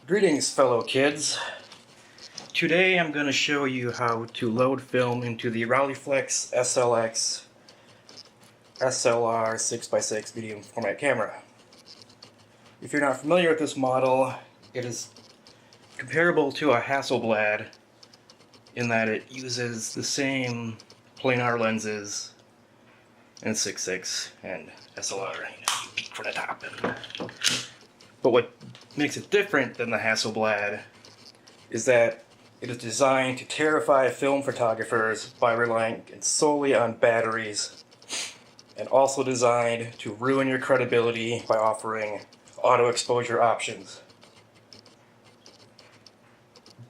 Greetings, fellow kids. Today I'm going to show you how to load film into the Rolleiflex SLX SLR 6x6 medium format camera. If you're not familiar with this model, it is comparable to a Hasselblad in that it uses the same planar lenses and 6.6 and SLR, you peek from the top. But what makes it different than the Hasselblad is that it is designed to terrify film photographers by relying solely on batteries, and also designed to ruin your credibility by offering auto exposure options.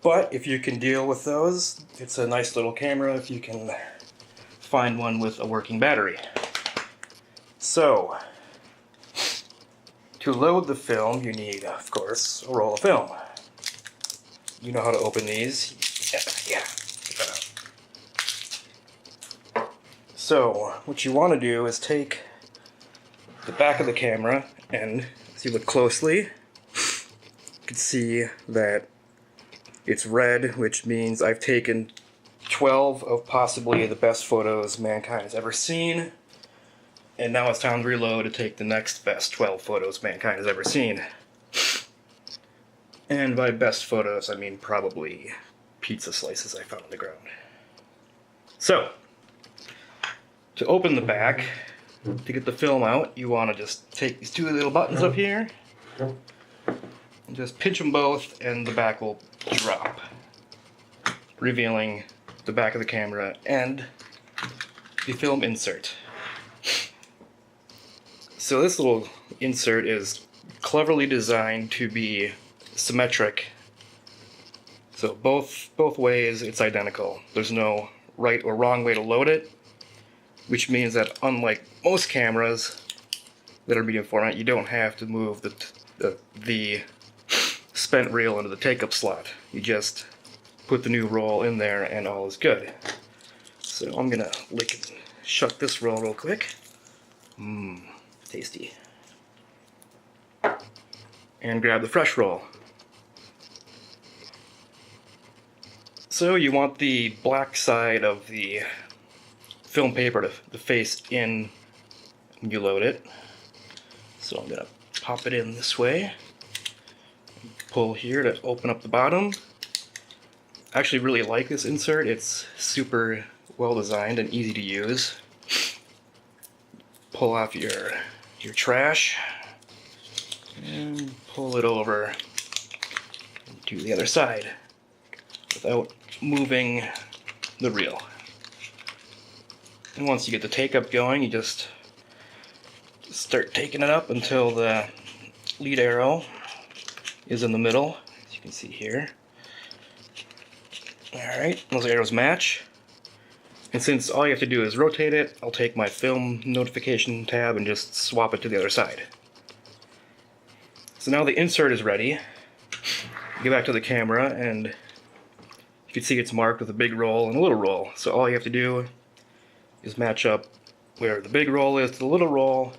But if you can deal with those, it's a nice little camera if you can find one with a working battery. So, to load the film, you need, of course, a roll of film. You know how to open these. Yeah. Get that out. So, what you want to do is take the back of the camera, and if you look closely, you can see that it's red, which means I've taken 12 of possibly the best photos mankind has ever seen. And now it's time to reload to take the next best 12 photos mankind has ever seen. And by best photos, I mean probably pizza slices I found on the ground. So, to open the back, to get the film out, you want to just take these two little buttons up here, and just pinch them both, and the back will drop, revealing the back of the camera and the film insert. So this little insert is cleverly designed to be symmetric. So both ways it's identical. There's no right or wrong way to load it, which means that unlike most cameras that are medium format, you don't have to move the spent reel into the take-up slot. You just put the new roll in there and all is good. So I'm gonna lick and shuck this roll real quick. Tasty. And grab the fresh roll. So you want the black side of the film paper to face in when you load it. So I'm gonna pop it in this way. Pull here to open up the bottom. I actually really like this insert. It's super well designed and easy to use. Pull off your trash and pull it over to the other side without moving the reel. And once you get the take-up going, you just start taking it up until the lead arrow is in the middle, as you can see here. Alright, those arrows match. And since all you have to do is rotate it, I'll take my film notification tab and just swap it to the other side. So now the insert is ready. Get back to the camera, and you can see it's marked with a big roll and a little roll. So all you have to do is match up where the big roll is to the little roll,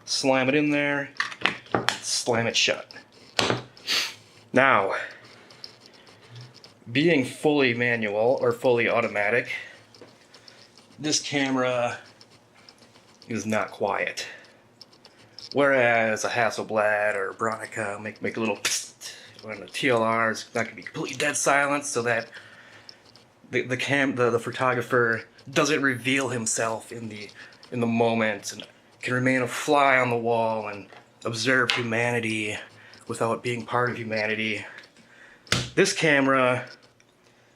slam it in there, slam it shut. Now, being fully manual or fully automatic, this camera is not quiet. Whereas a Hasselblad or a Bronica make a little psst, when a TLR is not going to be completely dead silent, so that the photographer doesn't reveal himself in the moment and can remain a fly on the wall and observe humanity without being part of humanity. This camera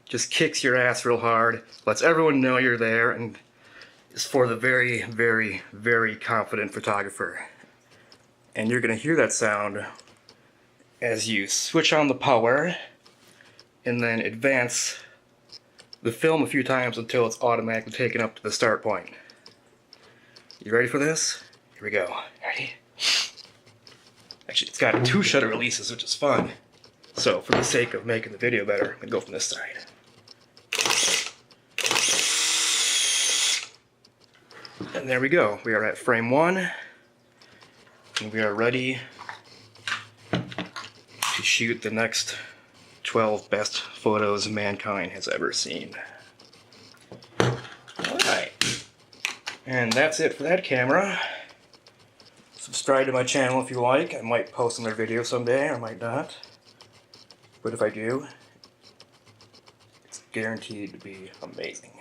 just kicks your ass real hard, lets everyone know you're there, and is for the very, very, very confident photographer. And you're going to hear that sound as you switch on the power and then advance the film a few times until it's automatically taken up to the start point. You ready for this? Here we go. Ready? Actually, it's got 2 shutter releases, which is fun. So, for the sake of making the video better, I'm going to go from this side. And there we go. We are at frame 1. And we are ready to shoot the next 12 best photos mankind has ever seen. Alright. And that's it for that camera. Subscribe to my channel if you like. I might post another video someday, or I might not. But if I do, it's guaranteed to be amazing.